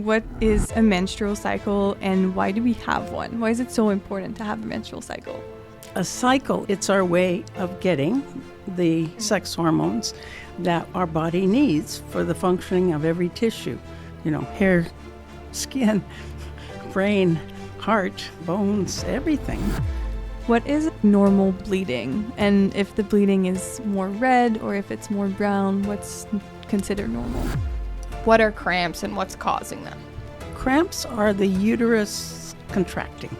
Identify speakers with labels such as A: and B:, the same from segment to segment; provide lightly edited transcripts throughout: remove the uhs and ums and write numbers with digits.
A: What is a menstrual cycle and why do we have one? Why is it so important to have a menstrual cycle?
B: A cycle, it's our way of getting the sex hormones that our body needs for the functioning of every tissue. Hair, skin, brain, heart, bones, everything.
A: What is normal bleeding? And if the bleeding is more red or if it's more brown, what's considered normal?
C: What are cramps and what's causing them?
B: Cramps are the uterus contracting.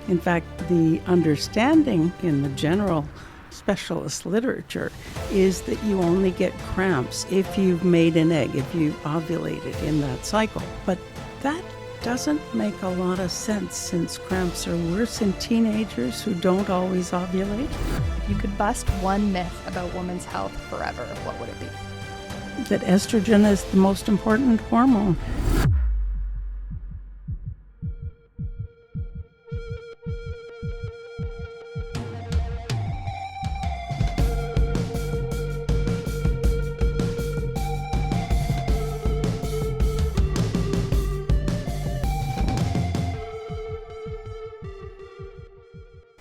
B: In fact, the understanding in the general specialist literature is that you only get cramps if you've made an egg, if you've ovulated in that cycle. But that doesn't make a lot of sense since cramps are worse in teenagers who don't always ovulate.
C: If you could bust one myth about women's health forever, what would it be?
B: That estrogen is the most important hormone.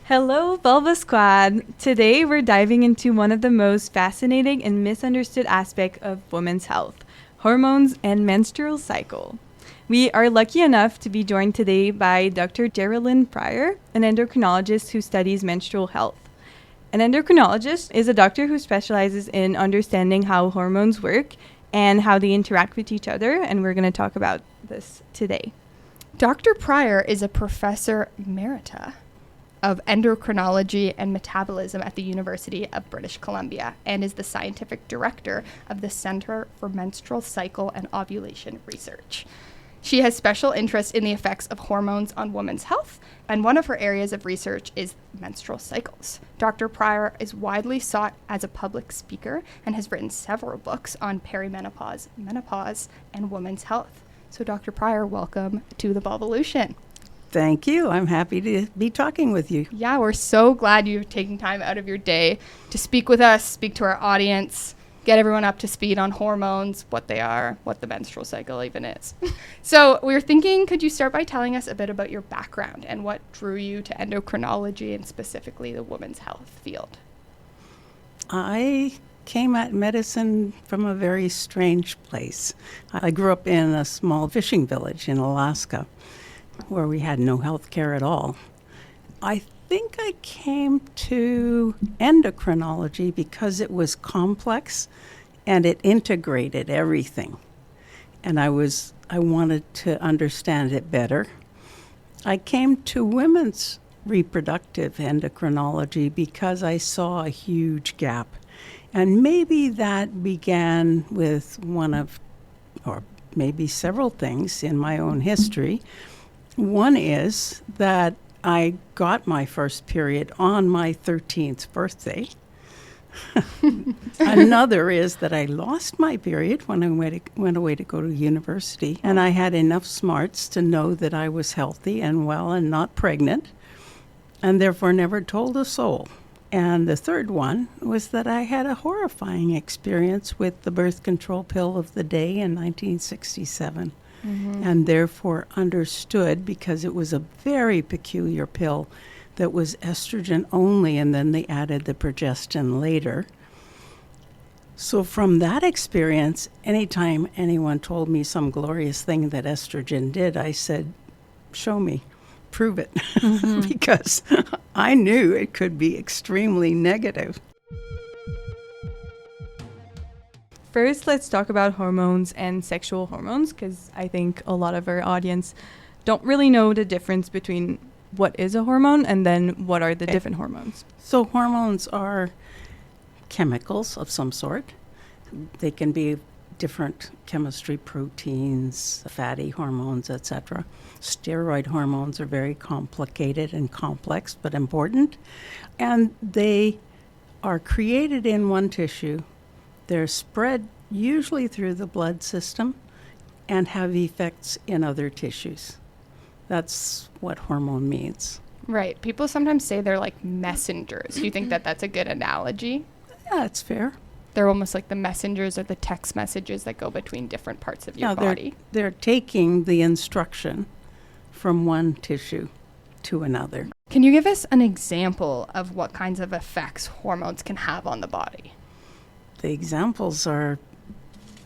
A: Hello, Vulva Squad! Today we're diving into one of the most fascinating and misunderstood aspects of women's health, hormones and menstrual cycle. We are lucky enough to be joined today by Dr. Jerilynn Prior, an endocrinologist who studies menstrual health. An endocrinologist is a doctor who specializes in understanding how hormones work and how they interact with each other, and we're going to talk about this today.
C: Dr. Prior is a professor emerita of endocrinology and metabolism at the University of British Columbia and is the scientific director of the Center for Menstrual Cycle and Ovulation Research. She has special interest in the effects of hormones on women's health, and one of her areas of research is menstrual cycles. Dr. Prior is widely sought as a public speaker and has written several books on perimenopause, menopause, and women's health. So Dr. Prior, welcome to the Vulvalution.
B: Thank you. I'm happy to be talking with you.
C: Yeah, we're so glad you're taking time out of your day to speak with us, speak to our audience, get everyone up to speed on hormones, what they are, what the menstrual cycle even is. So we were thinking, could you start by telling us a bit about your background and what drew you to endocrinology and specifically the women's health field?
B: I came at medicine from a very strange place. I grew up in a small fishing village in Alaska, where we had no health care at all. I think I came to endocrinology because it was complex and it integrated everything. And I wanted to understand it better. I came to women's reproductive endocrinology because I saw a huge gap. And maybe that began with or maybe several things in my own history. One is that I got my first period on my 13th birthday. Another is that I lost my period when I went away to go to university, and I had enough smarts to know that I was healthy and well and not pregnant, and therefore never told a soul. And the third one was that I had a horrifying experience with the birth control pill of the day in 1967. And therefore understood, because it was a very peculiar pill that was estrogen only, and then they added the progesterone later. So from that experience, anytime anyone told me some glorious thing that estrogen did, I said, show me, prove it, because I knew it could be extremely negative.
A: First, let's talk about hormones and sexual hormones, because I think a lot of our audience don't really know the difference between what is a hormone and then what are the different hormones.
B: So hormones are chemicals of some sort. They can be different chemistry, proteins, fatty hormones, etc. Steroid hormones are very complicated and complex, but important. And they are created in one tissue. They're spread usually through the blood system and have effects in other tissues. That's what hormone means.
C: Right. People sometimes say they're like messengers. Do you think that that's a good analogy?
B: Yeah, it's fair.
C: They're almost like the messengers or the text messages that go between different parts of your body.
B: They're taking the instruction from one tissue to another.
C: Can you give us an example of what kinds of effects hormones can have on the body?
B: The examples are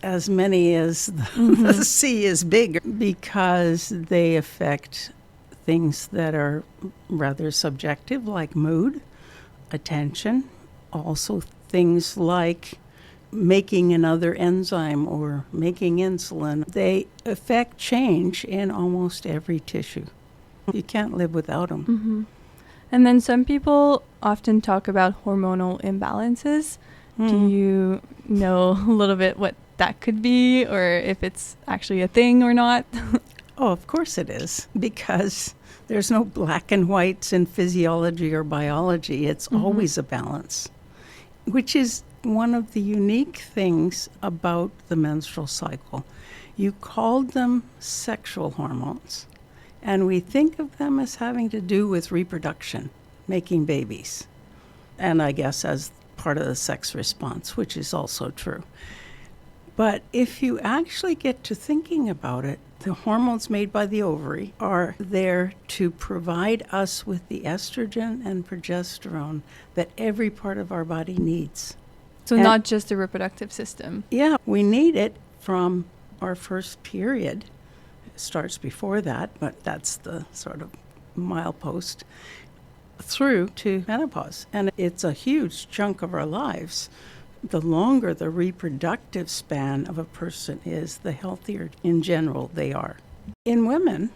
B: as many as the sea is big, because they affect things that are rather subjective, like mood, attention, also things like making another enzyme or making insulin. They affect change in almost every tissue. You can't live without them.
A: Mm-hmm. And then some people often talk about hormonal imbalances. Do you know a little bit what that could be, or if it's actually a thing or not?
B: Oh, of course it is, because there's no black and whites in physiology or biology. It's always a balance, which is one of the unique things about the menstrual cycle. You called them sexual hormones, and we think of them as having to do with reproduction, making babies, and I guess as part of the sex response, which is also true. But if you actually get to thinking about it, the hormones made by the ovary are there to provide us with the estrogen and progesterone that every part of our body needs.
A: So not just the reproductive system.
B: Yeah, we need it from our first period. It starts before that, but that's the sort of milepost, through to menopause. And it's a huge chunk of our lives. The longer the reproductive span of a person is, the healthier in general they are. In women,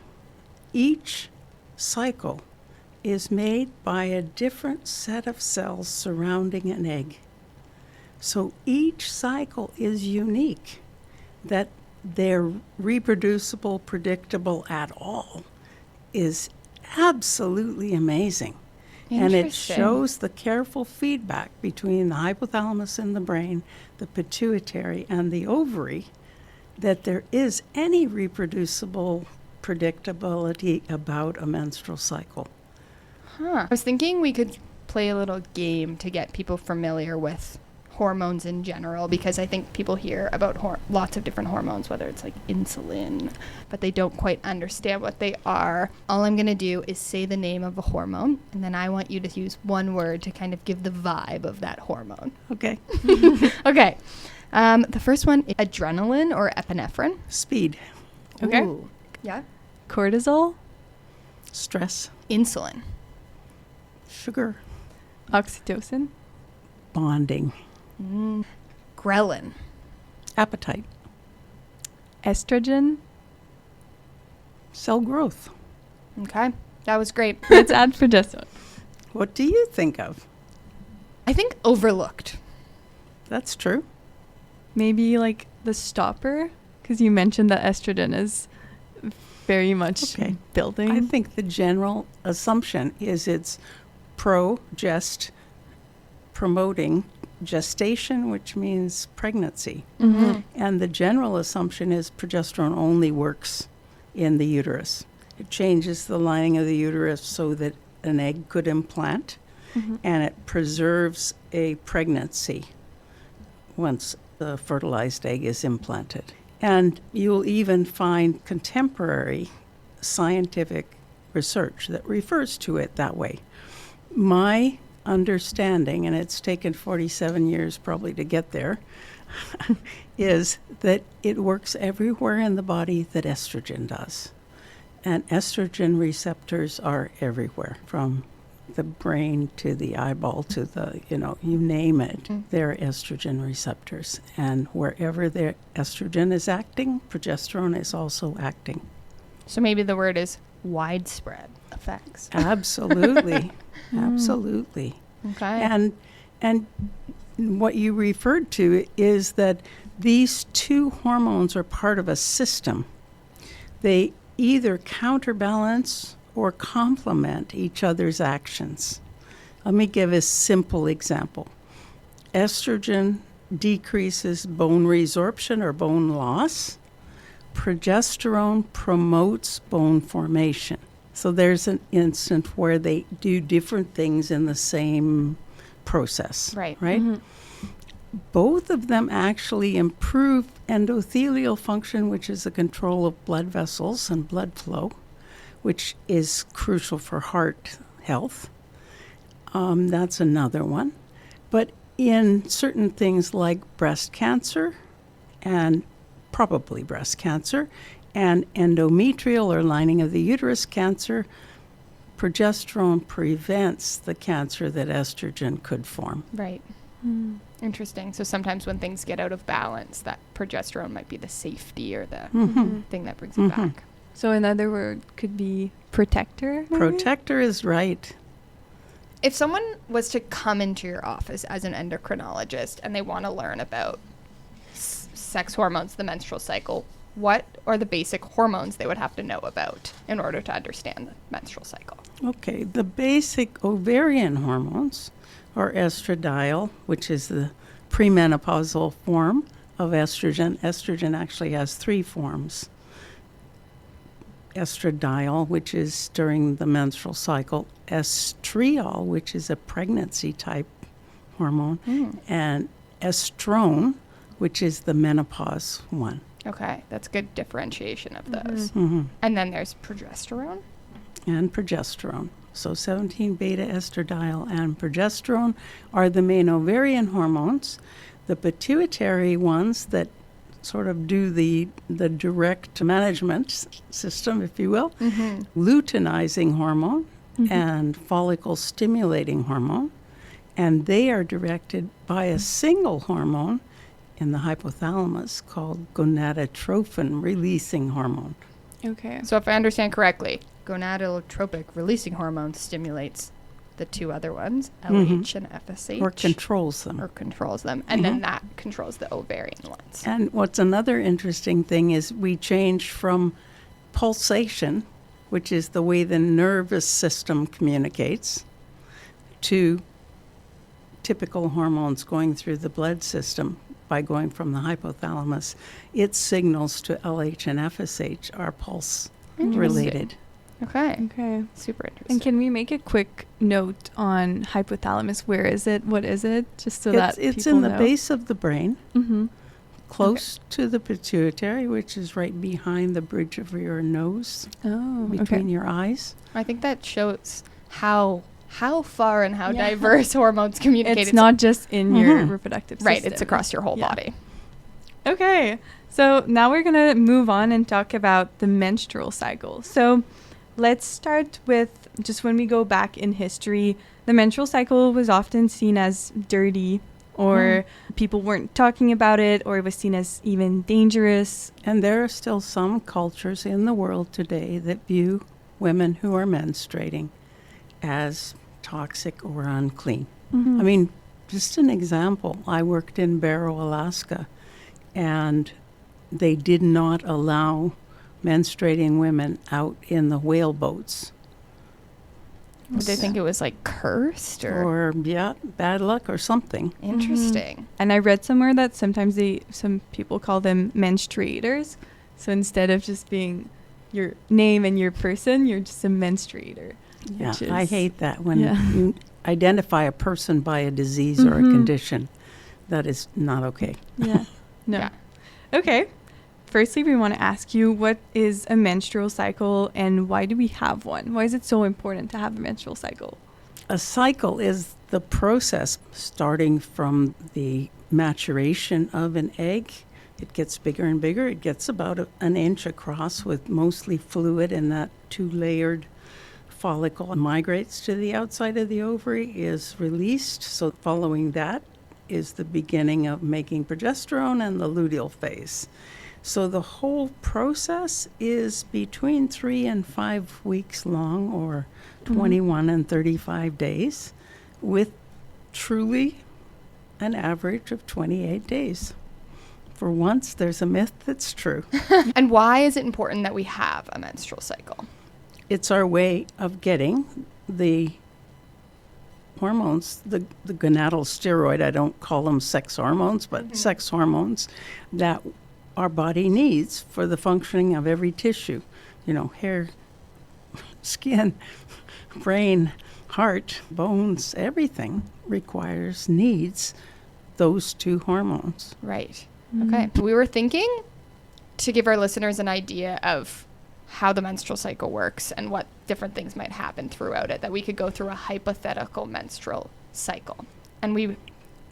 B: each cycle is made by a different set of cells surrounding an egg. So each cycle is unique. That they're reproducible, predictable at all is absolutely amazing. And it shows the careful feedback between the hypothalamus in the brain, the pituitary, and the ovary, that there is any reproducible predictability about a menstrual cycle.
C: I was thinking we could play a little game to get people familiar with hormones in general, because I think people hear about lots of different hormones, whether it's like insulin, but they don't quite understand what they are. All I'm going to do is say the name of a hormone, and then I want you to use one word to kind of give the vibe of that hormone.
B: Okay.
C: Okay. The first one is adrenaline or epinephrine.
B: Speed.
A: Okay.
C: Ooh. Yeah.
A: Cortisol,
B: Stress.
C: Insulin.
B: Sugar.
A: oxytocin,
B: Bonding.
C: Ghrelin.
B: Appetite.
A: estrogen.
B: Cell growth.
C: Okay. That was great.
A: Let's add progesterone.
B: What do you think of?
C: I think overlooked.
B: That's true.
A: Maybe like the stopper, because you mentioned that estrogen is very much building.
B: I think the general assumption is it's promoting gestation, which means pregnancy. And the general assumption is progesterone only works in the uterus. It changes the lining of the uterus so that an egg could implant, and it preserves a pregnancy once the fertilized egg is implanted. And you'll even find contemporary scientific research that refers to it that way. My understanding, and it's taken 47 years probably to get there, is that it works everywhere in the body that estrogen does. And estrogen receptors are everywhere, from the brain to the eyeball to the, you name it. There are estrogen receptors. And wherever the estrogen is acting, progesterone is also acting.
C: So maybe the word is widespread effects.
B: Absolutely. Absolutely.
C: Okay.
B: And what you referred to is that these two hormones are part of a system. They either counterbalance or complement each other's actions. Let me give a simple example. Estrogen decreases bone resorption or bone loss. Progesterone promotes bone formation. So there's an instant where they do different things in the same process.
C: Right.
B: both of them actually improve endothelial function, which is the control of blood vessels and blood flow, which is crucial for heart health. That's another one. But in certain things like breast cancer, and probably breast cancer, and endometrial or lining of the uterus cancer, progesterone prevents the cancer that estrogen could form.
C: Right. Interesting. So sometimes when things get out of balance, that progesterone might be the safety or the thing that brings it back.
A: So in other words, could be protector? Maybe?
B: Protector is right.
C: If someone was to come into your office as an endocrinologist and they want to learn about sex hormones, the menstrual cycle, what are the basic hormones they would have to know about in order to understand the menstrual cycle?
B: Okay, the basic ovarian hormones are estradiol, which is the premenopausal form of estrogen. Estrogen actually has 3 forms. Estradiol, which is during the menstrual cycle, estriol, which is a pregnancy type hormone, and estrone, which is the menopause one.
C: Okay, that's good differentiation of those. And then there's progesterone.
B: And progesterone. So 17-beta estradiol and progesterone are the main ovarian hormones. The pituitary ones that sort of do the direct management system, if you will, luteinizing hormone and follicle stimulating hormone. And they are directed by a single hormone in the hypothalamus called gonadotrophin releasing hormone.
A: Okay.
C: So if I understand correctly, gonadotropic releasing hormone stimulates the 2 other ones, LH and FSH.
B: Or controls them.
C: And then that controls the ovarian ones.
B: And what's another interesting thing is we change from pulsation, which is the way the nervous system communicates, to typical hormones going through the blood system. By going from the hypothalamus, it signals to LH and FSH are pulse related.
C: Okay. Super interesting.
A: And can we make a quick note on hypothalamus? Where is it? What is it? Just so that
B: it's
A: people
B: in the
A: know.
B: base of the brain, close to the pituitary, which is right behind the bridge of your nose, between your eyes.
C: I think that shows how far and how diverse hormones communicate.
A: It's not just in your reproductive system.
C: Right, it's across your whole body.
A: Okay, so now we're going to move on and talk about the menstrual cycle. So let's start with just when we go back in history, the menstrual cycle was often seen as dirty, or people weren't talking about it, or it was seen as even dangerous.
B: And there are still some cultures in the world today that view women who are menstruating as toxic or unclean. I mean, just an example, I worked in Barrow, Alaska, and they did not allow menstruating women out in the whale boats.
C: Would they think it was like cursed
B: Or bad luck or something.
C: Interesting.
A: And I read somewhere that sometimes some people call them menstruators. So instead of just being your name and your person, you're just a menstruator.
B: Yeah, I hate that when you identify a person by a disease or a condition. That is not okay.
A: No.
C: Yeah.
A: Okay. Firstly, we want to ask you, what is a menstrual cycle and why do we have one? Why is it so important to have a menstrual cycle?
B: A cycle is the process starting from the maturation of an egg. It gets bigger and bigger. It gets about an inch across with mostly fluid, and that 2-layered follicle migrates to the outside of the ovary, is released. So following that is the beginning of making progesterone and the luteal phase. So the whole process is between 3 and 5 weeks long, or 21 and 35 days, with truly an average of 28 days. For once, there's a myth that's true.
C: And why is it important that we have a menstrual cycle?
B: It's our way of getting the hormones, the gonadal steroid, I don't call them sex hormones, but sex hormones that our body needs for the functioning of every tissue. You know, hair, skin, brain, heart, bones, everything needs those two hormones.
C: Right. Okay. We were thinking to give our listeners an idea of how the menstrual cycle works and what different things might happen throughout it, that we could go through a hypothetical menstrual cycle. And we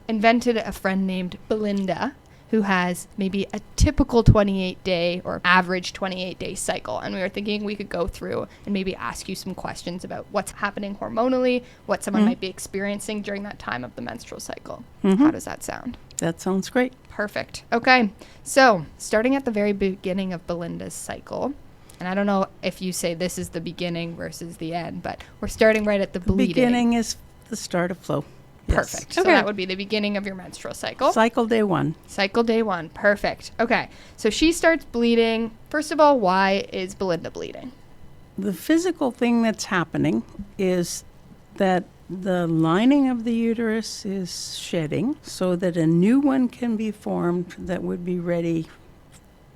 C: invented a friend named Belinda, who has maybe a typical 28-day or average 28-day cycle. And we were thinking we could go through and maybe ask you some questions about what's happening hormonally, what someone might be experiencing during that time of the menstrual cycle. How does that sound?
B: That sounds great.
C: Perfect. Okay. So starting at the very beginning of Belinda's cycle, and I don't know if you say this is the beginning versus the end, but we're starting right at the bleeding.
B: Beginning is the start of flow.
C: Perfect.
B: Yes.
C: So that would be the beginning of your menstrual cycle.
B: Cycle day 1.
C: Cycle day 1. Perfect. Okay. So she starts bleeding. First of all, why is Belinda bleeding?
B: The physical thing that's happening is that the lining of the uterus is shedding so that a new one can be formed that would be ready,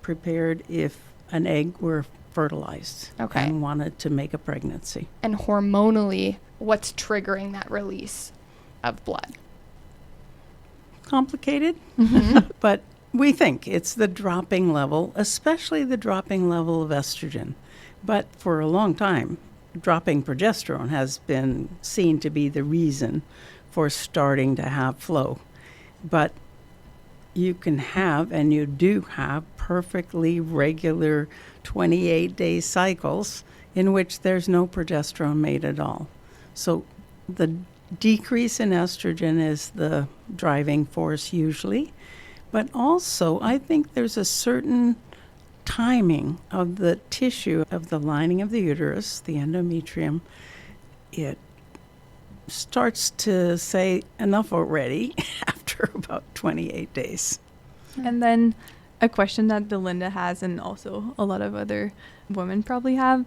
B: prepared if an egg were fertilized and wanted to make a pregnancy.
C: And hormonally, what's triggering that release of blood?
B: Complicated, but we think it's the dropping level, especially the dropping level of estrogen. But for a long time, dropping progesterone has been seen to be the reason for starting to have flow. But you can have, and you do have, perfectly regular 28-day cycles in which there's no progesterone made at all. So the decrease in estrogen is the driving force usually, but also I think there's a certain timing of the tissue of the lining of the uterus, the endometrium. It starts to say enough already after about 28 days.
A: And then a question that Belinda has, and also a lot of other women probably have,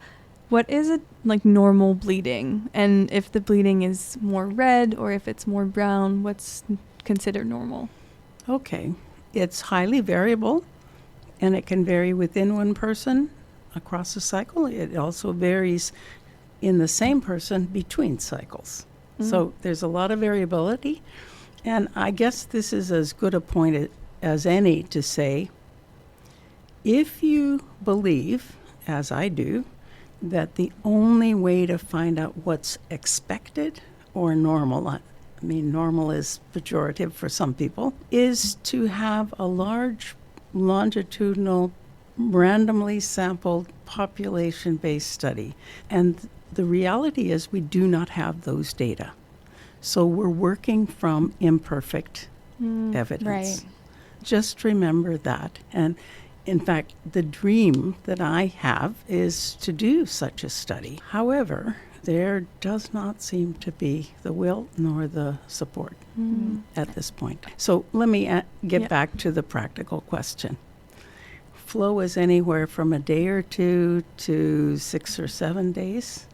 A: what is it like normal bleeding? And if the bleeding is more red or if it's more brown, what's considered normal?
B: Okay. It's highly variable, and it can vary within one person across a cycle. It also varies in the same person between cycles. So there's a lot of variability. And I guess this is as good a point as any to say, if you believe, as I do, that the only way to find out what's expected or normal, I mean, normal is pejorative for some people, is to have a large longitudinal, randomly sampled, population-based study. And the reality is we do not have those data. So we're working from imperfect evidence.
C: Right.
B: Just remember that. And in fact, the dream that I have is to do such a study. However, there does not seem to be the will nor the support at this point. So let me get back to the practical question. Flow is anywhere from a day or two to 6 or 7 days.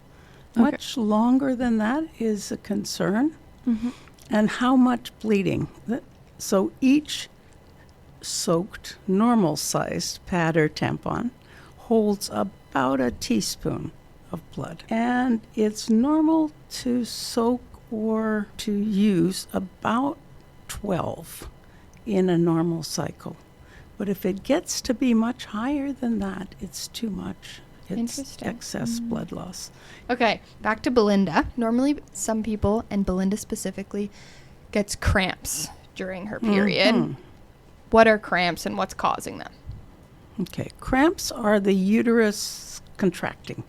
B: Okay. Much longer than that is a concern. And how much bleeding? So each soaked, normal-sized pad or tampon holds about a teaspoon of blood. And it's normal to soak or to use about 12 in a normal cycle. But if it gets to be much higher than that, it's too much. It's excess blood loss.
C: Okay, back to Belinda. Normally, some people, and Belinda specifically, gets cramps during her period. What are cramps and what's causing them?
B: Okay, cramps are the uterus contracting.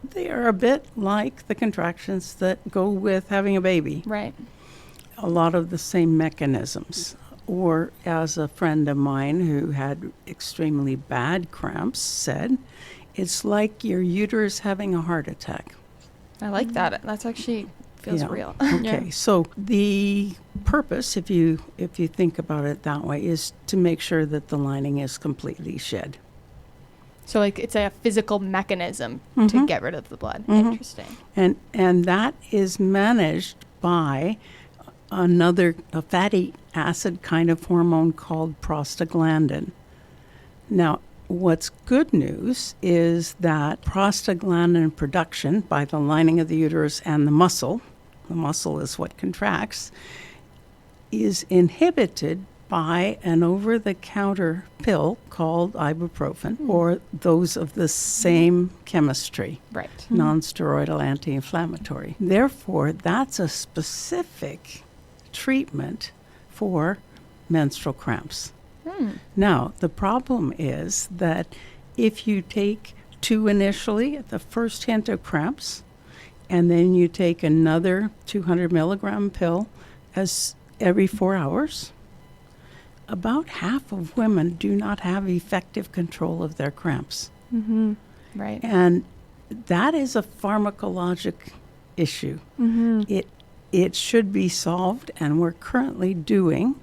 B: They are a bit like the contractions that go with having a baby.
C: Right.
B: A lot of the same mechanisms. Or as a friend of mine who had extremely bad cramps said, it's like your uterus having a heart attack.
C: I like that. That's actually feels real.
B: Okay, so the purpose, if you think about it that way, is to make sure that the lining is completely shed.
C: So like it's a physical mechanism to get rid of the blood. Interesting.
B: And that is managed by a fatty acid kind of hormone called prostaglandin. Now, what's good news is that prostaglandin production by the lining of the uterus and the muscle is what contracts, is inhibited by an over-the-counter pill called ibuprofen, or those of the same chemistry,
C: Right.
B: non-steroidal anti-inflammatory. Therefore, that's a specific treatment for menstrual cramps. Now, the problem is that if you take 2 initially at the first hint of cramps, and then you take another 200 milligram pill as every 4 hours, about half of women do not have effective control of their cramps.
C: Right.
B: And that is a pharmacologic issue. It should be solved, and we're currently doing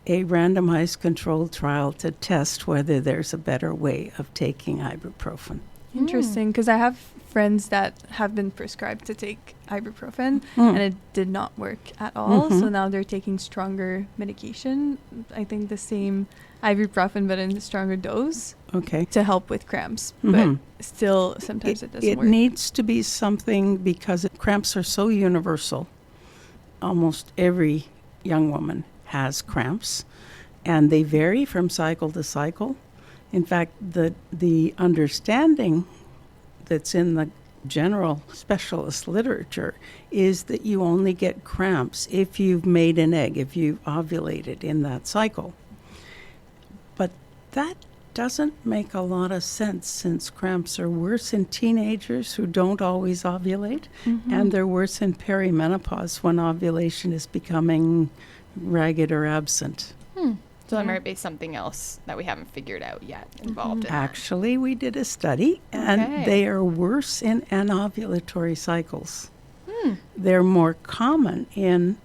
B: a randomized controlled trial to test whether there's a better way of taking ibuprofen.
A: Interesting, because I have friends that have been prescribed to take ibuprofen and it did not work at all. So now they're taking stronger medication. I think the same ibuprofen but in a stronger dose to help with cramps. But still, sometimes it doesn't work.
B: It needs to be something, because cramps are so universal. Almost every young woman has cramps, and they vary from cycle to cycle. In fact, the understanding that's in the general specialist literature is that you only get cramps if you've made an egg, if you've ovulated in that cycle. But that doesn't make a lot of sense, since cramps are worse in teenagers who don't always ovulate, and they're worse in perimenopause when ovulation is becoming ragged or absent.
C: So there might be something else that we haven't figured out yet involved in that.
B: Actually, we did a study, and they are worse in anovulatory cycles. They're more common in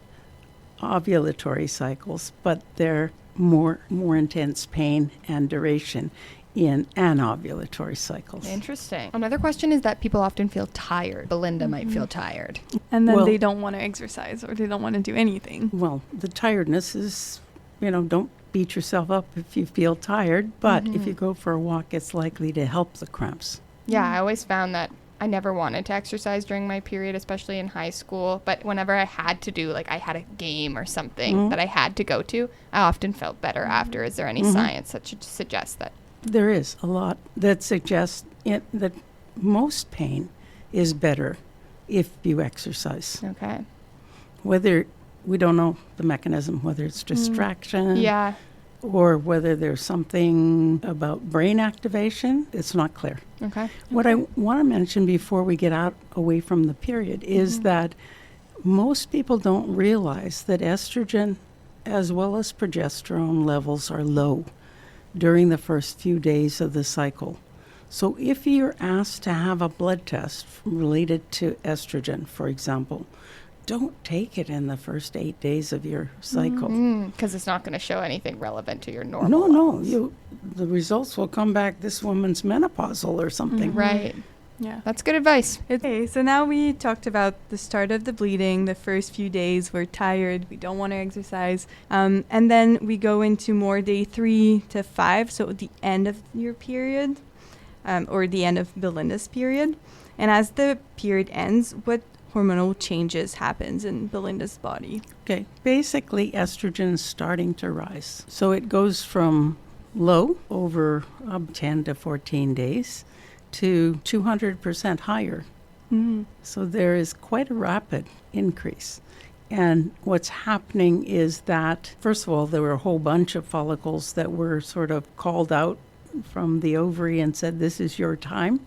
B: ovulatory cycles, but they're more intense pain and duration in anovulatory cycles.
C: Interesting. Another question is that people often feel tired. Belinda might feel tired.
A: And then
B: Well-
A: they don't want to exercise or they don't want to do anything.
B: Well, the tiredness is, don't beat yourself up if you feel tired, but if you go for a walk, it's likely to help the cramps.
C: Yeah, I always found that I never wanted to exercise during my period, especially in high school. But whenever I had to do, like I had a game or something that I had to go to, I often felt better after. Is there any science that should suggest that?
B: There is a lot that suggests that most pain is better if you exercise.
C: Okay.
B: Whether we don't know the mechanism, whether it's distraction,
C: Yeah.
B: or whether there's something about brain activation, it's not clear.
C: Okay.
B: What I want to mention before we get away from the period is that most people don't realize that estrogen as well as progesterone levels are low during the first few days of the cycle. So if you're asked to have a blood test related to estrogen, for example, don't take it in the first 8 days of your cycle.
C: Because it's not going to show anything relevant to your normal levels.
B: The results will come back, this woman's menopausal or something.
C: Right.
A: Yeah.
C: That's good advice.
A: Okay, so now we talked about the start of the bleeding, the first few days, we're tired, we don't want to exercise. And then we go into more day 3 to 5, so the end of your period, or the end of Belinda's period. And as the period ends, what hormonal changes happens in Belinda's body?
B: Okay, basically estrogen is starting to rise. So it goes from low over 10 to 14 days to 200% higher. So there is quite a rapid increase. And what's happening is that, first of all, there were a whole bunch of follicles that were sort of called out from the ovary and said, this is your time.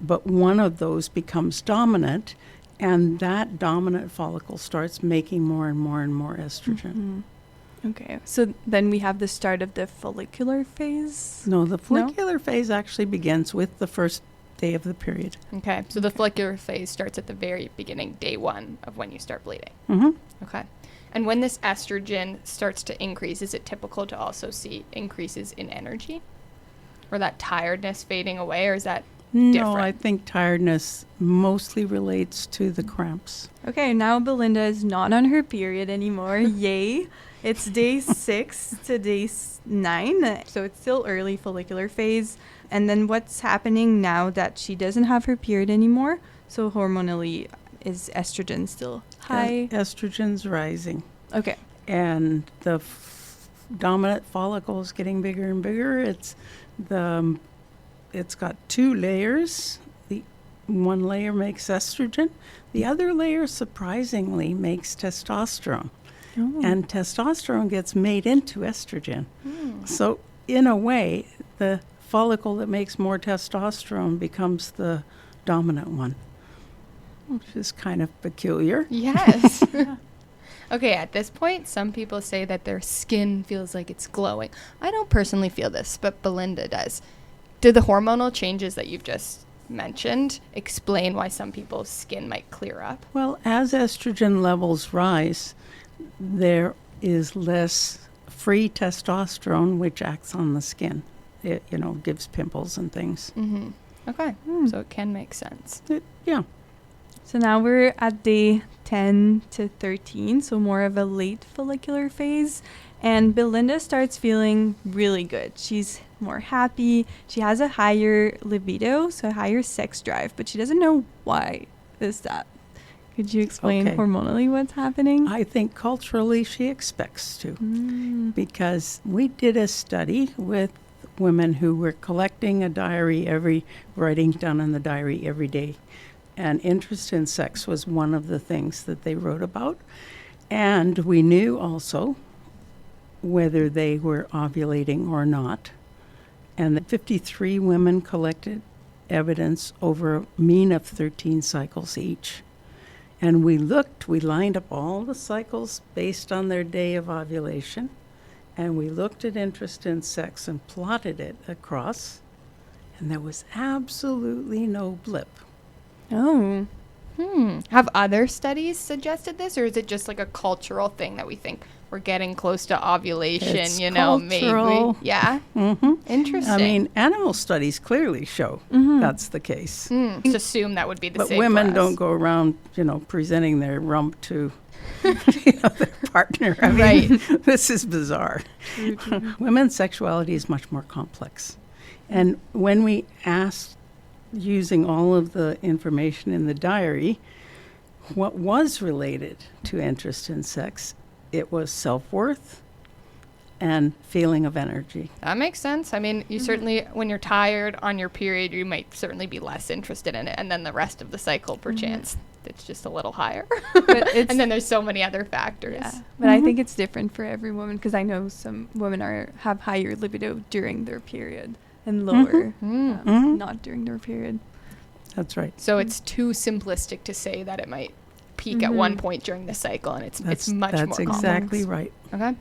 B: But one of those becomes dominant, and that dominant follicle starts making more and more and more estrogen.
A: Okay, so then we have the start of the follicular phase?
B: No, the follicular phase actually begins with the first day of the period.
C: Okay. So the follicular phase starts at the very beginning, day 1 of when you start bleeding. Okay. And when this estrogen starts to increase, is it typical to also see increases in energy? Or that tiredness fading away, or is that
B: No,
C: different?
B: I think tiredness mostly relates to the cramps.
A: Okay, now Belinda is not on her period anymore. Yay. It's day 6 to day 9, so it's still early follicular phase. And then what's happening now that she doesn't have her period anymore? So hormonally, is estrogen still high?
B: Estrogen's rising.
A: Okay.
B: and the dominant follicle is getting bigger and bigger. It's got 2 layers. The one layer makes estrogen. The other layer, surprisingly, makes testosterone.
A: Oh.
B: And testosterone gets made into estrogen. So in a way, the follicle that makes more testosterone becomes the dominant one, which is kind of peculiar.
C: Yes. Okay, at this point, some people say that their skin feels like it's glowing. I don't personally feel this, but Belinda does. Do the hormonal changes that you've just mentioned explain why some people's skin might clear up?
B: Well, as estrogen levels rise, there is less free testosterone, which acts on the skin. It, gives pimples and things.
C: Mm-hmm. Okay, so it can make sense.
B: Yeah.
A: So now we're at day 10 to 13, so more of a late follicular phase. And Belinda starts feeling really good. She's more happy. She has a higher libido, so a higher sex drive, but she doesn't know why is that. Could you explain hormonally what's happening?
B: I think culturally she expects to, because we did a study with women who were collecting a diary writing down in the diary every day. And interest in sex was one of the things that they wrote about. And we knew also whether they were ovulating or not. And the 53 women collected evidence over a mean of 13 cycles each. And we lined up all the cycles based on their day of ovulation. And we looked at interest in sex and plotted it across. And there was absolutely no blip.
A: Oh.
C: Have other studies suggested this, or is it just like a cultural thing that we think we're getting close to ovulation,
B: It's
C: cultural.
B: cultural.
C: Maybe? Yeah.
B: Mm-hmm.
C: Interesting.
B: I mean, animal studies clearly show that's the case.
C: Just assume that would be the
B: But
C: same
B: women
C: for us.
B: don't go around, presenting their rump to their partner. I mean,
C: Right.
B: This is bizarre. Women's sexuality is much more complex. And when we asked, using all of the information in the diary, what was related to interest in sex, it was self-worth and feeling of energy.
C: That makes sense. I mean, you certainly, when you're tired on your period, you might certainly be less interested in it. And then the rest of the cycle, perchance, it's just a little higher. And then there's so many other factors.
A: Yeah. But I think it's different for every woman, because I know some women have higher libido during their period and lower not during their period.
B: That's right.
C: So it's too simplistic to say that it might peak at one point during the cycle, and it's much more complex.
B: That's exactly right.
C: Okay.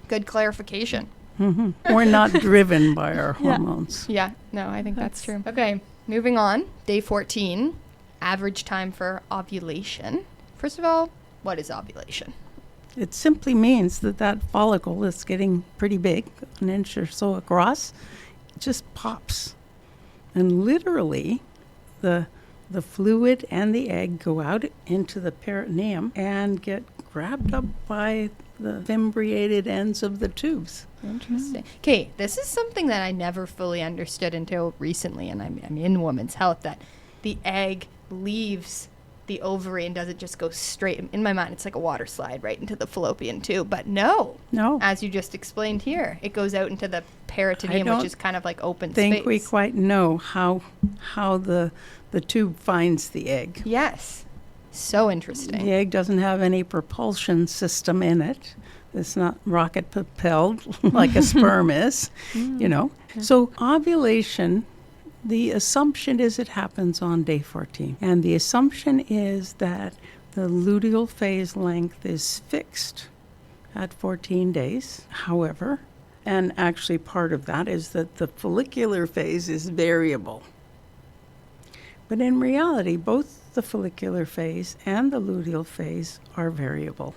C: Good clarification.
B: We're not driven by our hormones.
C: Yeah, no, I think that's true. Okay, moving on. Day 14, average time for ovulation. First of all, what is ovulation?
B: It simply means that follicle is getting pretty big, an inch or so across, just pops. And literally, the fluid and the egg go out into the peritoneum and get grabbed up by the fimbriated ends of the tubes.
C: Interesting. Okay, this is something that I never fully understood until recently, and I'm in women's health, that the egg leaves the ovary and doesn't just go straight. In my mind, it's like a water slide right into the fallopian tube, but no, as you just explained here, it goes out into the peritoneum, which is kind of like open space.
B: I think we quite know how the tube finds the egg.
C: Yes. So interesting.
B: The egg doesn't have any propulsion system in it. It's not rocket propelled like a sperm is, So ovulation, the assumption is it happens on day 14. And the assumption is that the luteal phase length is fixed at 14 days. However, and actually part of that is that the follicular phase is variable. But in reality, both the follicular phase and the luteal phase are variable.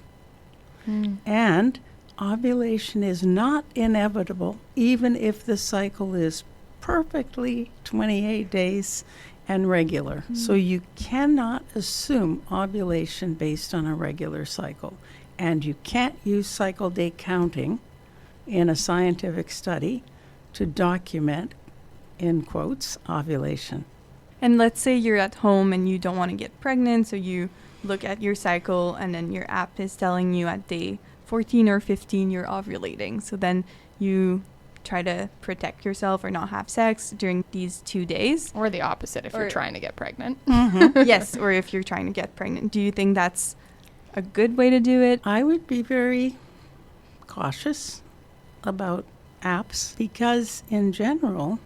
B: And ovulation is not inevitable, even if the cycle is perfectly 28 days and regular. So you cannot assume ovulation based on a regular cycle. And you can't use cycle day counting in a scientific study to document, in quotes, ovulation.
A: And let's say you're at home and you don't want to get pregnant, so you look at your cycle and then your app is telling you at day 14 or 15, you're ovulating. So then you try to protect yourself or not have sex during these 2 days.
C: Or the opposite if
A: Or-
C: you're trying to get pregnant.
A: Yes, or if you're trying to get pregnant. Do you think that's a good way to do it?
B: I would be very cautious about apps because, in general,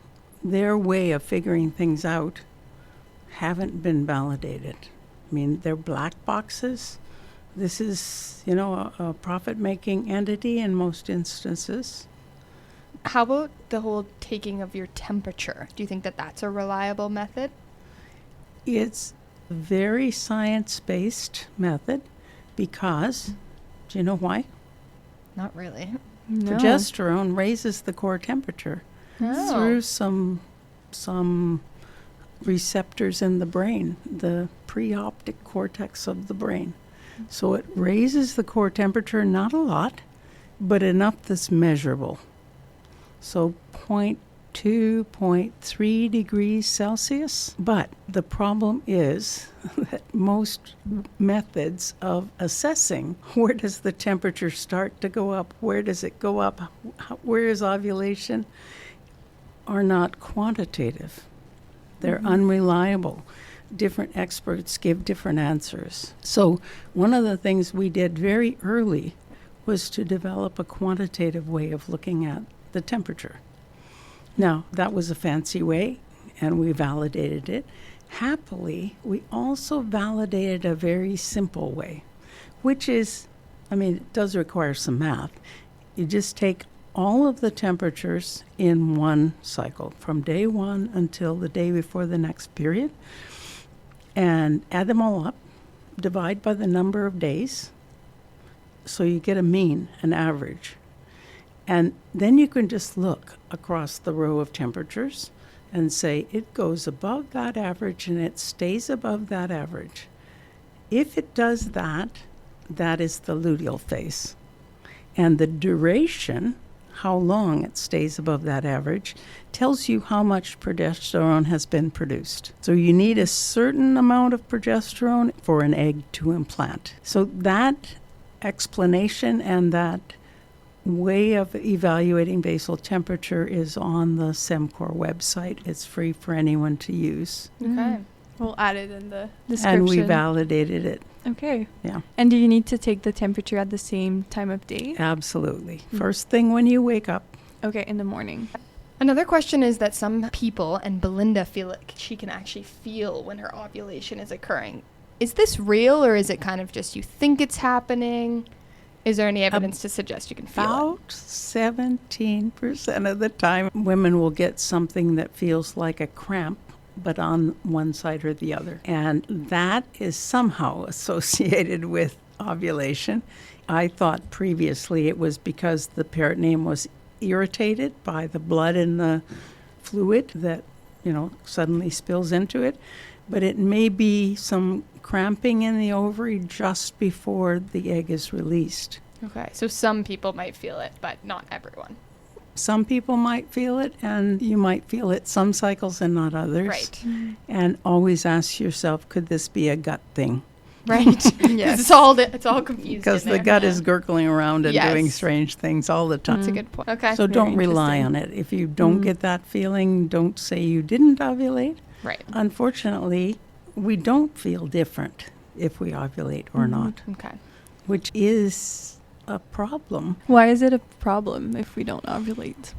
B: their way of figuring things out haven't been validated. I mean, they're black boxes. This is, a profit-making entity in most instances.
C: How about the whole taking of your temperature? Do you think that that's a reliable method?
B: It's a very science-based method because, do you know why?
C: Not really.
A: No.
B: Progesterone raises the core temperature through some receptors in the brain, the preoptic cortex of the brain. So it raises the core temperature, not a lot, but enough that's measurable. So 0.2, 0.3 degrees Celsius. But the problem is that most methods of assessing where does the temperature start to go up, where does it go up, where is ovulation, are not quantitative. They're unreliable. Different experts give different answers. So one of the things we did very early was to develop a quantitative way of looking at the temperature. Now, that was a fancy way, and we validated it. Happily, we also validated a very simple way, which is, it does require some math. You just take all of the temperatures in one cycle, from day one until the day before the next period, and add them all up, divide by the number of days, so you get a mean, an average. And then you can just look across the row of temperatures and say it goes above that average and it stays above that average. If it does that, that is the luteal phase. And the duration, how long it stays above that average, tells you how much progesterone has been produced. So you need a certain amount of progesterone for an egg to implant. So that explanation and that way of evaluating basal temperature is on the SEMCOR website. It's free for anyone to use.
C: Okay.
A: We'll add it in the description.
B: And we validated it.
A: Okay.
B: Yeah.
A: And do you need to take the temperature at the same time of day?
B: Absolutely. First thing when you wake up.
A: Okay, in the morning.
C: Another question is that some people, and Belinda, feel like she can actually feel when her ovulation is occurring. Is this real, or is it kind of just you think it's happening? Is there any evidence to suggest you can feel it?
B: About 17% of the time, women will get something that feels like a cramp, but on one side or the other. And that is somehow associated with ovulation. I thought previously it was because the peritoneum was irritated by the blood in the fluid that, suddenly spills into it. But it may be some cramping in the ovary just before the egg is released.
C: Okay, so some people might feel it, but not everyone.
B: Some people might feel it, and you might feel it some cycles and not others.
C: Right.
B: And always ask yourself, could this be a gut thing?
C: Right.
A: Yes.
C: It's all confused.
B: Because
C: in
B: the
C: there.
B: gut is gurgling around and
C: Yes.
B: doing strange things all the time.
C: That's a good point. Okay.
B: So don't
A: Very
B: rely on
A: interesting.
B: it. If you don't get that feeling, don't say you didn't ovulate.
C: Right.
B: Unfortunately, we don't feel different if we ovulate or not,
C: Okay.
B: which is a problem.
A: Why is it a problem if we don't ovulate?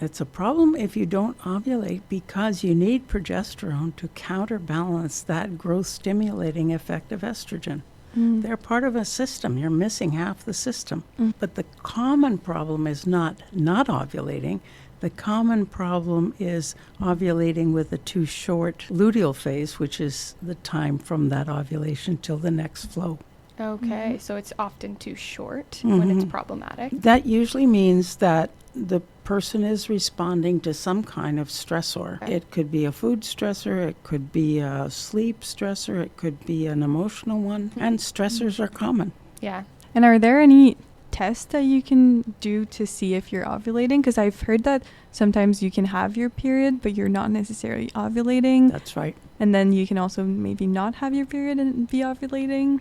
B: It's a problem if you don't ovulate because you need progesterone to counterbalance that growth-stimulating effect of estrogen. They're part of a system. You're missing half the system. But the common problem is not ovulating. The common problem is ovulating with a too short luteal phase, which is the time from that ovulation till the next flow.
C: Okay. So it's often too short when it's problematic.
B: That usually means that the person is responding to some kind of stressor.
C: Okay.
B: It could be a food stressor, it could be a sleep stressor, it could be an emotional one, and stressors are common.
C: Yeah.
A: And are there any tests that you can do to see if you're ovulating? Because I've heard that sometimes you can have your period, but you're not necessarily ovulating.
B: That's right.
A: And then you can also maybe not have your period and be ovulating.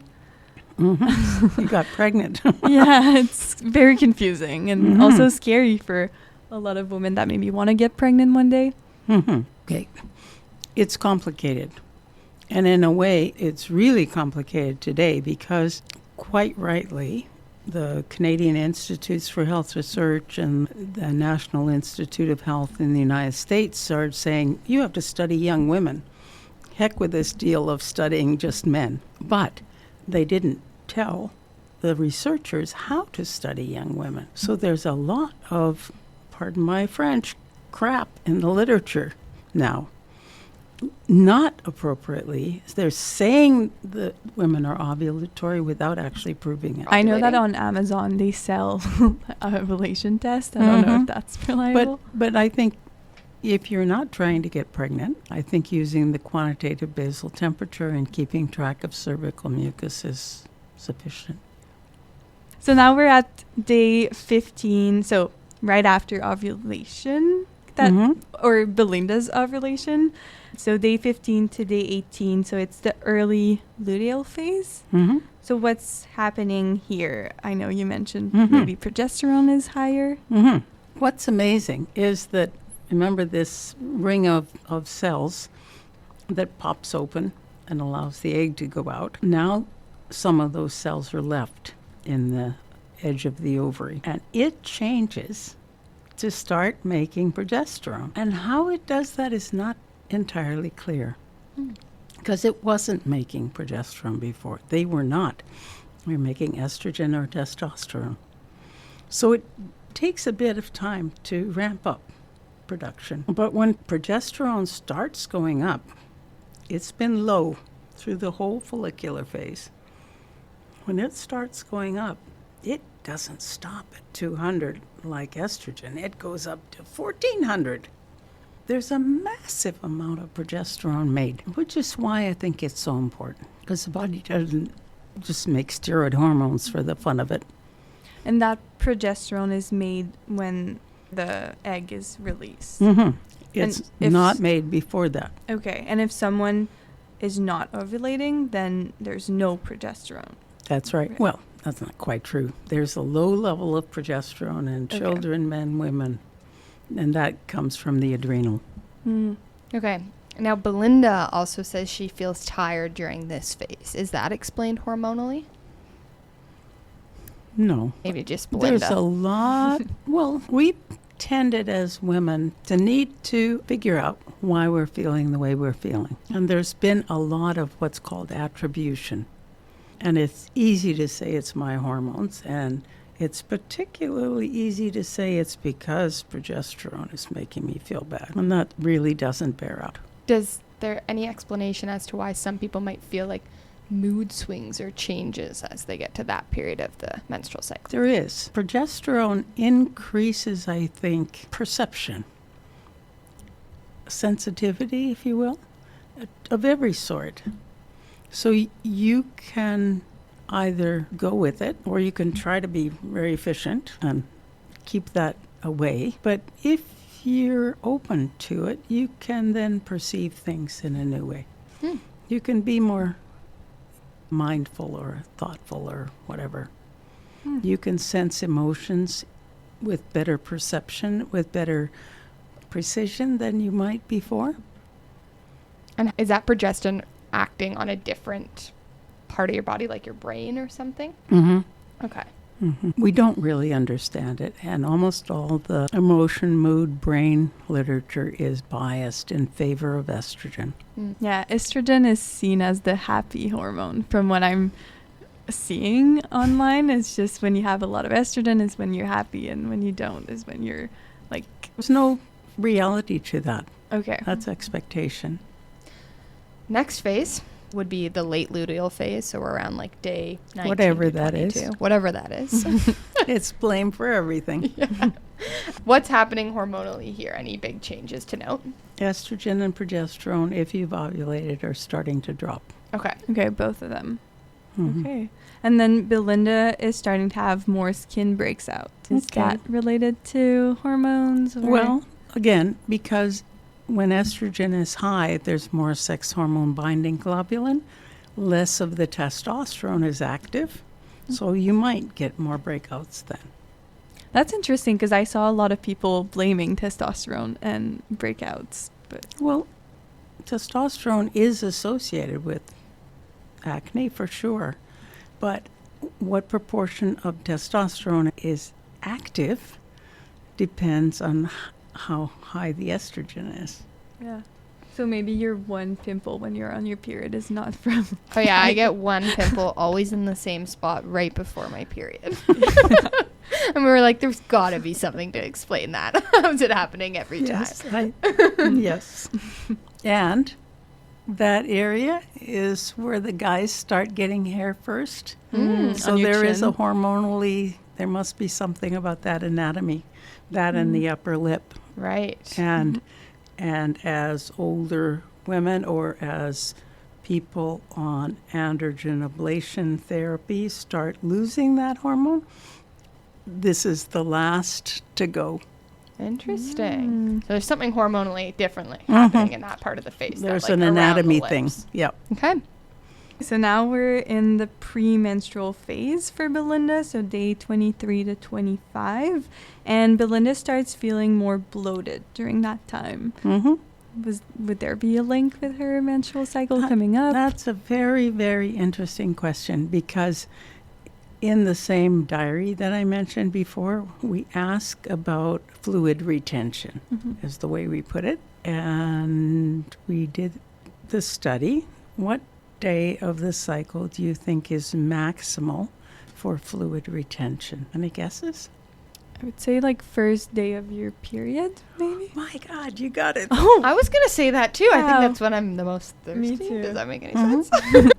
B: You got pregnant.
A: Yeah, it's very confusing and also scary for a lot of women that maybe want to get pregnant one day.
B: Okay. It's complicated. And in a way, it's really complicated today because, quite rightly, the Canadian Institutes for Health Research and the National Institute of Health in the United States started saying, you have to study young women. Heck with this deal of studying just men. But they didn't tell the researchers how to study young women. So there's a lot of, pardon my French, crap in the literature now. Not appropriately. They're saying that women are ovulatory without actually proving it.
A: I know that on Amazon they sell a ovulation test. I don't know if that's reliable.
B: But I think if you're not trying to get pregnant, I think using the quantitative basal temperature and keeping track of cervical mucus is sufficient.
A: So now we're at day 15, so right after ovulation, or Belinda's ovulation. So day 15 to day 18, so it's the early luteal phase. So what's happening here? I know you mentioned maybe progesterone is higher.
B: What's amazing is that, remember this ring of cells that pops open and allows the egg to go out. Now some of those cells are left in the edge of the ovary, and it changes to start making progesterone. And how it does that is not entirely clear, because it wasn't making progesterone before. They were not. They were making estrogen or testosterone. So it takes a bit of time to ramp up production. But when progesterone starts going up, it's been low through the whole follicular phase. When it starts going up, it doesn't stop at 200 like estrogen. It goes up to 1400. There's a massive amount of progesterone made, which is why I think it's so important, because the body doesn't just make steroid hormones for the fun of it.
A: And that progesterone is made when the egg is released.
B: It's not made before that.
A: Okay, and if someone is not ovulating, then there's no progesterone.
B: That's right. Well, that's not quite true. There's a low level of progesterone in children, men, women, and that comes from the adrenal.
C: Okay. Now, Belinda also says she feels tired during this phase. Is that explained hormonally?
B: No.
C: Maybe just Belinda.
B: There's a lot. Well, we tended as women to need to figure out why we're feeling the way we're feeling. And there's been a lot of what's called attribution. And it's easy to say it's my hormones, and it's particularly easy to say it's because progesterone is making me feel bad. And that really doesn't bear out.
C: Does there any explanation as to why some people might feel like mood swings or changes as they get to that period of the menstrual cycle?
B: There is. Progesterone increases, I think, perception, sensitivity, if you will, of every sort. So you can either go with it, or you can try to be very efficient and keep that away. But if you're open to it, you can then perceive things in a new way. You can be more mindful or thoughtful or whatever. You can sense emotions with better perception, with better precision than you might before.
C: And is that progesterone acting on a different part of your body, like your brain or something? Okay.
B: We don't really understand it, and almost all the emotion, mood, brain literature is biased in favor of estrogen.
A: Yeah, estrogen is seen as the happy hormone. From what I'm seeing online, it's just when you have a lot of estrogen is when you're happy, and when you don't is when you're like...
B: There's no reality to that.
A: Okay.
B: That's expectation.
C: Next phase would be the late luteal phase, so we're around like day 19
B: Whatever
C: to
B: that
C: 22.
B: is.
C: Whatever that is.
B: It's blame for everything.
C: What's happening hormonally here? Any big changes to note?
B: Estrogen and progesterone, if you've ovulated, are starting to drop.
C: Okay.
A: Okay, both of them. Okay. And then Belinda is starting to have more skin breaks out. Is that related to hormones? Or?
B: Well, again, because when estrogen is high, there's more sex hormone binding globulin, less of the testosterone is active. So you might get more breakouts then.
A: That's interesting because I saw a lot of people blaming testosterone and breakouts. But
B: Well, testosterone is associated with acne for sure. But what proportion of testosterone is active depends on how high the estrogen is.
A: yeah. So maybe your one pimple when you're on your period is not from...
C: Oh yeah, I get one pimple always in the same spot right before my period. And we were like, there's got to be something to explain that. How's it happening every time?
B: Yes. And that area is where the guys start getting hair first. So
A: On your
B: there is a
A: chin.
B: hormonally, there must be something about that anatomy, that and the upper lip.
C: Right.
B: And as older women or as people on androgen ablation therapy start losing that hormone, this is the last to go.
C: Interesting. So there's something hormonally differently happening in that part of the face.
B: There's
C: that, like,
B: an
C: around the
B: anatomy thing.
C: lips.
B: Yep.
C: Okay.
A: So now we're in the premenstrual phase for Belinda, so day 23 to 25. And Belinda starts feeling more bloated during that time. Would there be a link with her menstrual cycle coming up?
B: That's a very, very interesting question because in the same diary that I mentioned before, we ask about fluid retention, is the way we put it. And we did the study. What day of the cycle do you think is maximal for fluid retention? Any guesses?
A: I would say like first day of your period, maybe?
B: My God, you got it.
A: Oh,
C: I was going to say that too. I think
A: Wow.
C: that's when I'm the most thirsty.
A: Me too.
C: Does that make any sense?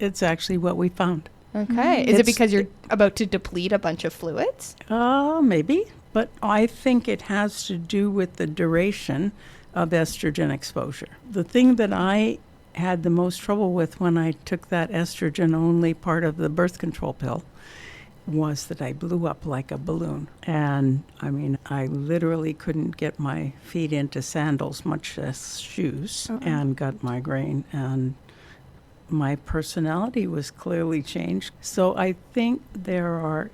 B: It's actually what we found.
C: Okay. Is it
B: It's-
C: because you're about to deplete a bunch of fluids?
B: Maybe, but I think it has to do with the duration of estrogen exposure. The thing that I had the most trouble with when I took that estrogen-only part of the birth control pill was that I blew up like a balloon. And, I mean, I literally couldn't get my feet into sandals, much less shoes, and got migraine. And my personality was clearly changed. So I think there are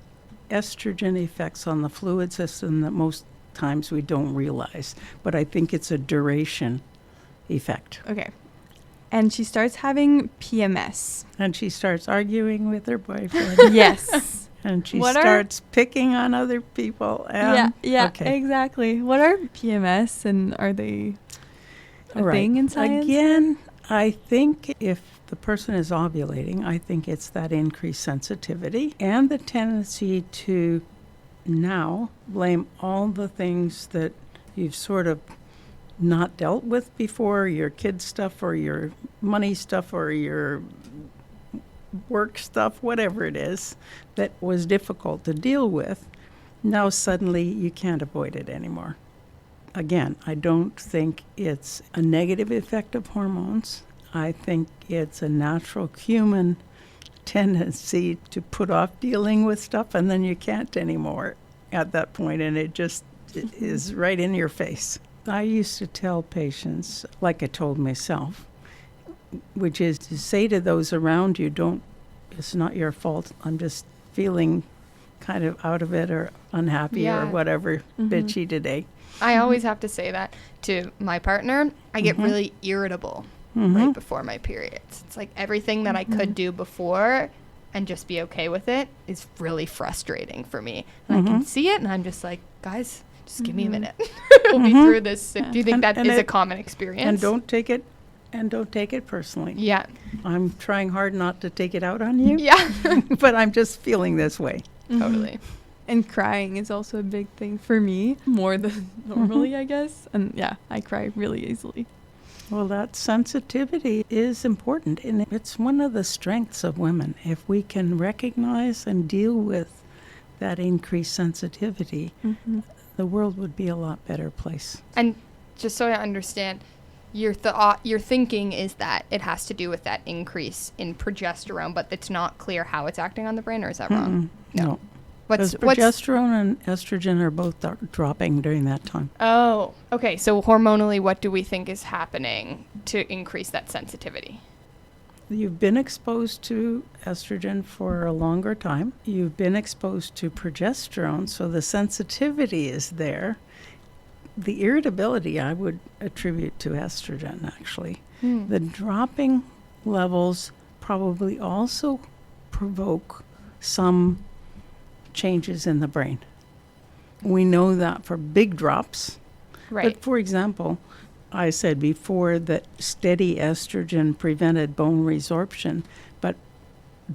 B: estrogen effects on the fluid system that most times we don't realize. But I think it's a duration effect.
A: okay. And she starts having PMS.
B: And she starts arguing with her boyfriend.
A: Yes.
B: And she
A: What are-
B: starts picking on other people. And
A: Yeah,
B: okay.
A: exactly. What are PMS and are they a
B: Right.
A: thing in science?
B: Again, I think if the person is ovulating, I think it's that increased sensitivity and the tendency to now blame all the things that you've sort of not dealt with before, your kid stuff or your money stuff or your work stuff, whatever it is, that was difficult to deal with. Now suddenly you can't avoid it anymore. Again, I don't think it's a negative effect of hormones. I think it's a natural human tendency to put off dealing with stuff, and then you can't anymore at that point, and it just is right in your face. I used to tell patients, like I told myself, which is to say to those around you, it's not your fault. I'm just feeling kind of out of it or unhappy or
C: Yeah.
B: whatever, bitchy today.
C: I always have to say that to my partner. I get really irritable right before my periods. It's like everything that I could do before and just be okay with it is really frustrating for me. And I can see it, and I'm just like, guys, just give me a minute. We'll be through this. Do you think
B: And-
C: that
B: and
C: is a
B: it-
C: common experience?
B: And don't take it personally.
C: Yeah.
B: I'm trying hard not to take it out on you,
C: Yeah.
B: but I'm just feeling this way.
C: Totally.
A: And crying is also a big thing for me, more than normally, I guess. And yeah, I cry really easily.
B: Well, that sensitivity is important, and it's one of the strengths of women. If we can recognize and deal with that increased sensitivity, the world would be a lot better place.
C: And just so I understand, your thinking is that it has to do with that increase in progesterone, but it's not clear how it's acting on the brain, or is that wrong?
B: No.
C: What's
B: Because progesterone and estrogen are both dropping during that time.
C: Oh, okay. So hormonally, what do we think is happening to increase that sensitivity?
B: You've been exposed to estrogen for a longer time. You've been exposed to progesterone, so the sensitivity is there. The irritability I would attribute to estrogen, actually. The dropping levels probably also provoke some changes in the brain. We know that for big drops.
C: Right.
B: But for example, I said before that steady estrogen prevented bone resorption, but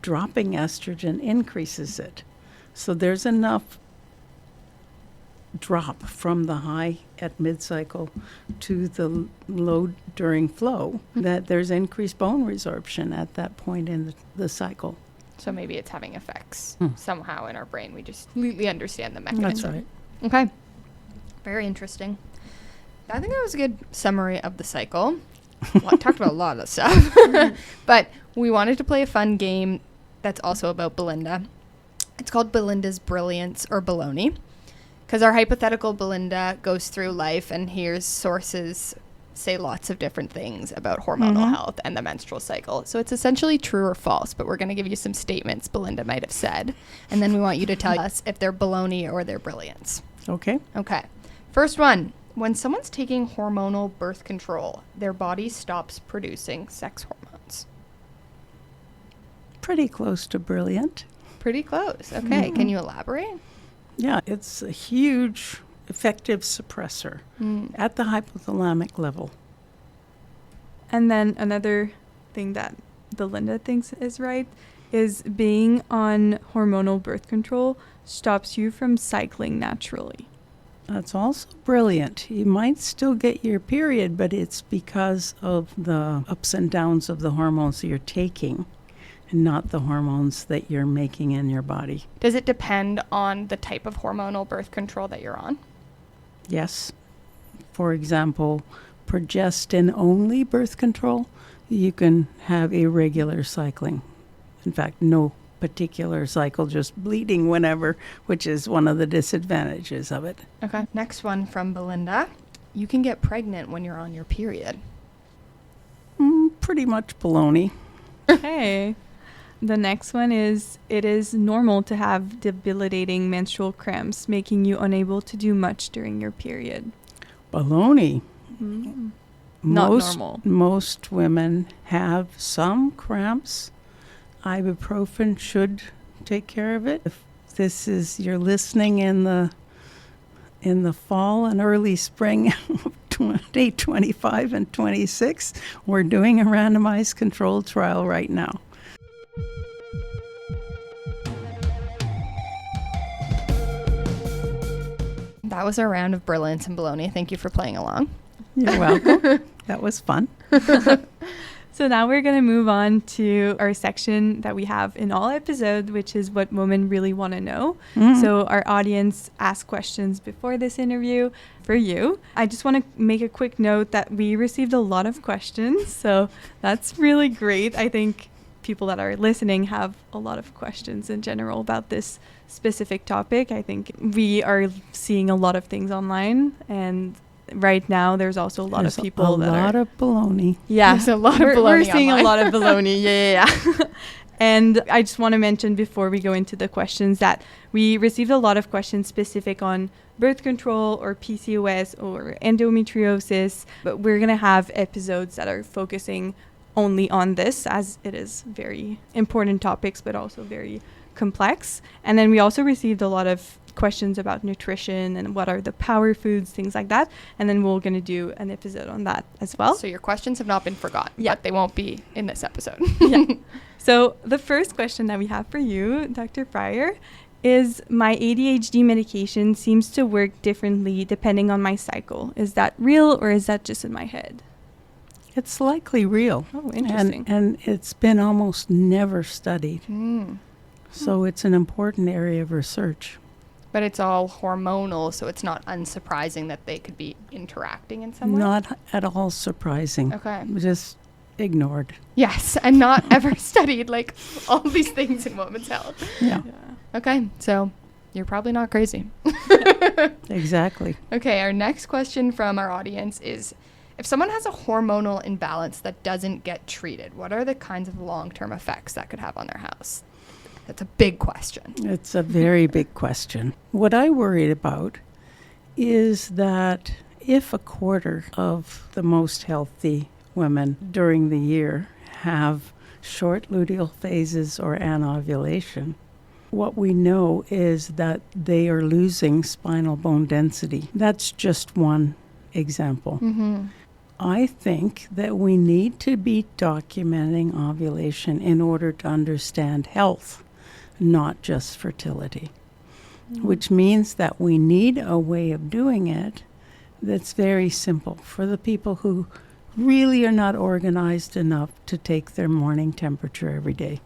B: dropping estrogen increases it. So there's enough drop from the high at mid-cycle to the low during flow that there's increased bone resorption at that point in the cycle.
C: So maybe it's having effects somehow in our brain. We just completely understand the mechanism.
B: That's right.
C: Okay. Very interesting. I think that was a good summary of the cycle. Well, I talked about a lot of stuff. But we wanted to play a fun game that's also about Belinda. It's called Belinda's Brilliance or Baloney. Because our hypothetical Belinda goes through life and hears sources say lots of different things about hormonal health and the menstrual cycle. So it's essentially true or false, but we're going to give you some statements Belinda might have said. And then we want you to tell us if they're baloney or they're brilliance.
B: Okay.
C: Okay. First one. When someone's taking hormonal birth control, their body stops producing sex hormones.
B: Pretty close to brilliant.
C: Pretty close. Okay. Can you elaborate?
B: Yeah, it's a huge effective suppressor at the hypothalamic level.
A: And then another thing that Belinda thinks is right is being on hormonal birth control stops you from cycling naturally.
B: That's also brilliant. You might still get your period, but it's because of the ups and downs of the hormones you're taking and not the hormones that you're making in your body.
C: Does it depend on the type of hormonal birth control that you're on?
B: Yes. For example, progestin-only birth control, you can have irregular cycling. In fact, no particular cycle, just bleeding whenever, which is one of the disadvantages of it.
C: Okay. Next one from Belinda. You can get pregnant when you're on your period.
B: Pretty much baloney.
A: Hey. The next one is, it is normal to have debilitating menstrual cramps, making you unable to do much during your period.
B: Baloney.
A: Not normal.
B: Most women have some cramps. Ibuprofen should take care of it. If this is, you're listening in the fall and early spring of 2025 and 26, we're doing a randomized controlled trial right now.
C: That was our round of brilliance and baloney. Thank you for playing along.
B: You're welcome. That was fun.
A: So now we're going to move on to our section that we have in all episodes, which is what women really want to know. So our audience asked questions before this interview for you. I just want to make a quick note that we received a lot of questions. So that's really great. I think people that are listening have a lot of questions in general about this specific topic. I think we are seeing a lot of things online, and right now there's also a lot of people that are...
B: a lot of baloney.
A: Yeah.
C: There's a lot of baloney
A: We're seeing
C: online.
A: a lot of baloney. Yeah. And I just want to mention before we go into the questions that we received a lot of questions specific on birth control or PCOS or endometriosis, but we're going to have episodes that are focusing only on this, as it is very important topics, but also very complex. And then we also received a lot of questions about nutrition and what are the power foods, things like that. And then we're going to do an episode on that as well.
C: So your questions have not been forgotten, but they won't be in this episode.
A: Yeah. So the first question that we have for you, Dr. Prior, is my ADHD medication seems to work differently depending on my cycle. Is that real or is that just in my head?
B: It's likely real.
A: Oh, interesting.
B: And it's been almost never studied. So it's an important area of research.
C: But it's all hormonal, so it's not unsurprising that they could be interacting in some way?
B: Not at all surprising.
C: Okay.
B: Just ignored.
C: Yes, and not ever studied, like, all these things in women's health.
B: Yeah.
C: Okay, so you're probably not crazy.
B: Exactly.
C: Okay, our next question from our audience is, If someone has a hormonal imbalance that doesn't get treated, what are the kinds of long-term effects that could have on their health? That's a big question.
B: It's a very big question. What I worried about is that if a quarter of the most healthy women during the year have short luteal phases or anovulation, what we know is that they are losing spinal bone density. That's just one example. I think that we need to be documenting ovulation in order to understand health, not just fertility, which means that we need a way of doing it that's very simple for the people who really are not organized enough to take their morning temperature every day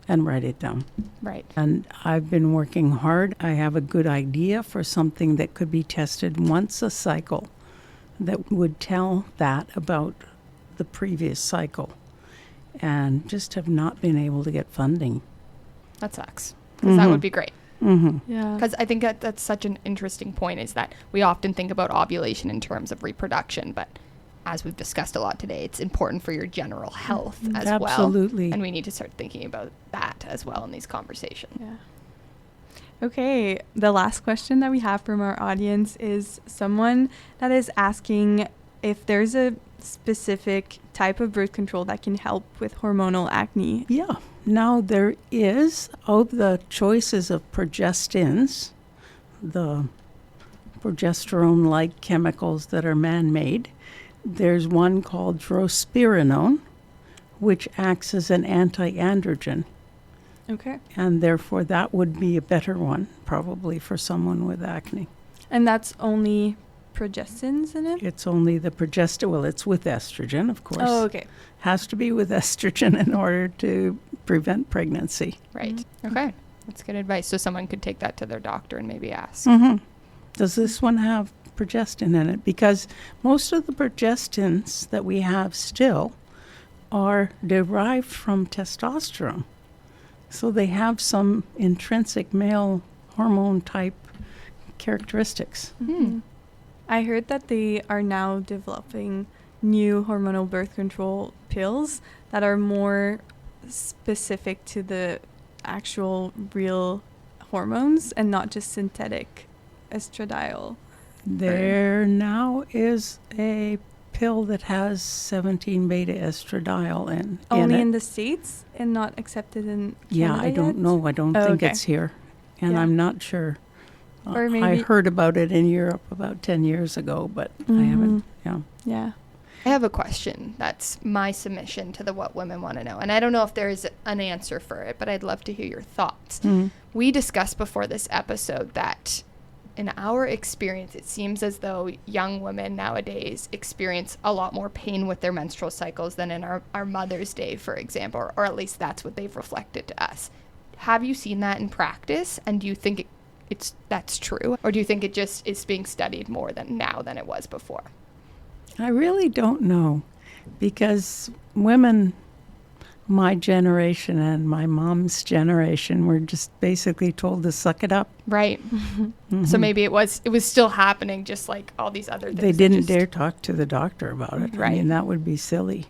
B: and write it down.
C: Right.
B: And I've been working hard. I have a good idea for something that could be tested once a cycle that would tell that about the previous cycle, and just have not been able to get funding.
C: That sucks, because that would be great.
A: Yeah.
C: Because I think that's such an interesting point, is that we often think about ovulation in terms of reproduction, but as we've discussed a lot today, it's important for your general health as well.
B: Absolutely.
C: And we need to start thinking about that as well in these conversations.
A: Yeah. Okay, the last question that we have from our audience is someone that is asking if there's a specific type of birth control that can help with hormonal acne.
B: Yeah. Now there is, of the choices of progestins, the progesterone-like chemicals that are man-made, there's one called drospirenone, which acts as an anti-androgen.
A: Okay.
B: And therefore that would be a better one, probably, for someone with acne.
A: And that's only progestins in it?
B: It's only the progesterone. Well, it's with estrogen, of course.
A: Oh, okay.
B: Has to be with estrogen in order to prevent pregnancy.
C: Right. Okay. That's good advice. So someone could take that to their doctor and maybe ask.
B: Does this one have progestin in it? Because most of the progestins that we have still are derived from testosterone. So they have some intrinsic male hormone type characteristics.
A: I heard that they are now developing new hormonal birth control pills that are more specific to the actual real hormones and not just synthetic estradiol.
B: There now is a pill that has 17 beta estradiol in
A: Only
B: it.
A: in the States and not accepted in Canada
B: Yeah, I don't
A: yet?
B: know. I don't think
A: okay.
B: it's here. And
A: Yeah.
B: I'm not sure.
A: Or
B: I
A: maybe-
B: heard about it in Europe about 10 years ago, but I haven't. Yeah.
A: Yeah.
C: I have a question. That's my submission to the What Women Want to Know. And I don't know if there is an answer for it, but I'd love to hear your thoughts. We discussed before this episode that in our experience, it seems as though young women nowadays experience a lot more pain with their menstrual cycles than in our Mother's Day, for example, or at least that's what they've reflected to us. Have you seen that in practice? And do you think that's true? Or do you think it just is being studied more now than it was before?
B: I really don't know, because women my generation and my mom's generation were just basically told to suck it up.
C: Right. So maybe it was still happening, just like all these other things.
B: They didn't dare talk to the doctor about it.
C: Right.
B: I mean, that would be silly.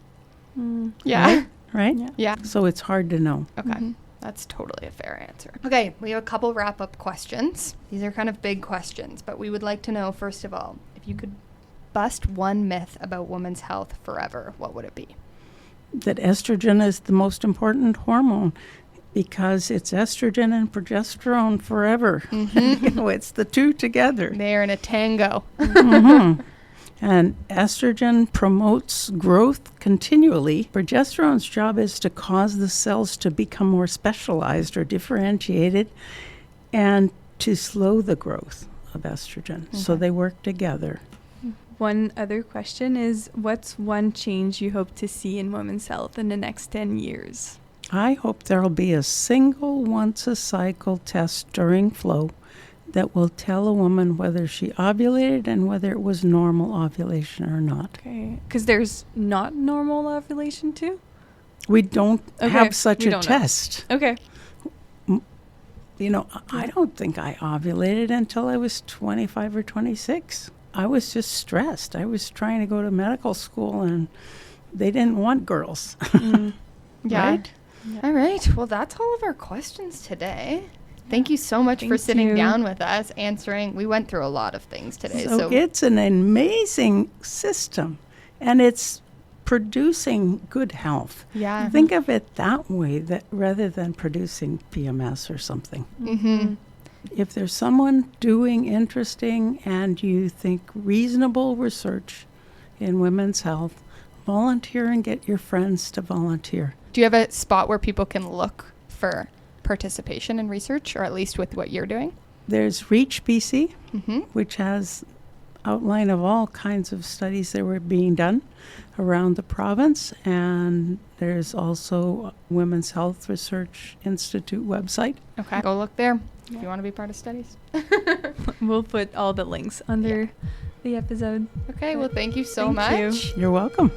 C: Yeah.
B: Right?
C: Yeah.
B: So it's hard to know.
C: Okay. That's totally a fair answer. Okay, we have a couple wrap-up questions. These are kind of big questions, but we would like to know, first of all, if you could bust one myth about women's health forever, what would it be?
B: That estrogen is the most important hormone, because it's estrogen and progesterone forever. You know, it's the two together.
C: They're in a tango.
B: And estrogen promotes growth continually. Progesterone's job is to cause the cells to become more specialized or differentiated and to slow the growth of estrogen. So they work together.
A: One other question is, what's one change you hope to see in women's health in the next 10 years?
B: I hope there'll be a single once-a-cycle test during flow that will tell a woman whether she ovulated and whether it was normal ovulation or not.
A: Okay. Because there's not normal ovulation too?
B: We don't
A: Okay,
B: have such
A: we
B: a
A: don't know.
B: test.
A: Okay.
B: You know, I don't think I ovulated until I was 25 or 26. I was just stressed. I was trying to go to medical school, and they didn't want girls.
C: Yeah.
B: Right?
C: All right. Well, that's all of our questions today. Thank you so much for
A: Thank
C: sitting
A: you.
C: down with us, answering. We went through a lot of things today.
B: So it's an amazing system, and it's producing good health.
C: yeah.
B: Think of it that way, that rather than producing PMS or something.
C: Mm-hmm.
B: If there's someone doing interesting and you think reasonable research in women's health, volunteer and get your friends to volunteer.
C: Do you have a spot where people can look for participation in research, or at least with what you're doing?
B: There's Reach BC,
C: Mm-hmm.
B: which has outline of all kinds of studies that were being done around the province, and there's also Women's Health Research Institute website.
C: Okay. Go look there if you want to be part of studies.
A: We'll put all the links under the episode.
C: Okay. Well, thank you so
A: Thank you.
C: much.
B: You're welcome.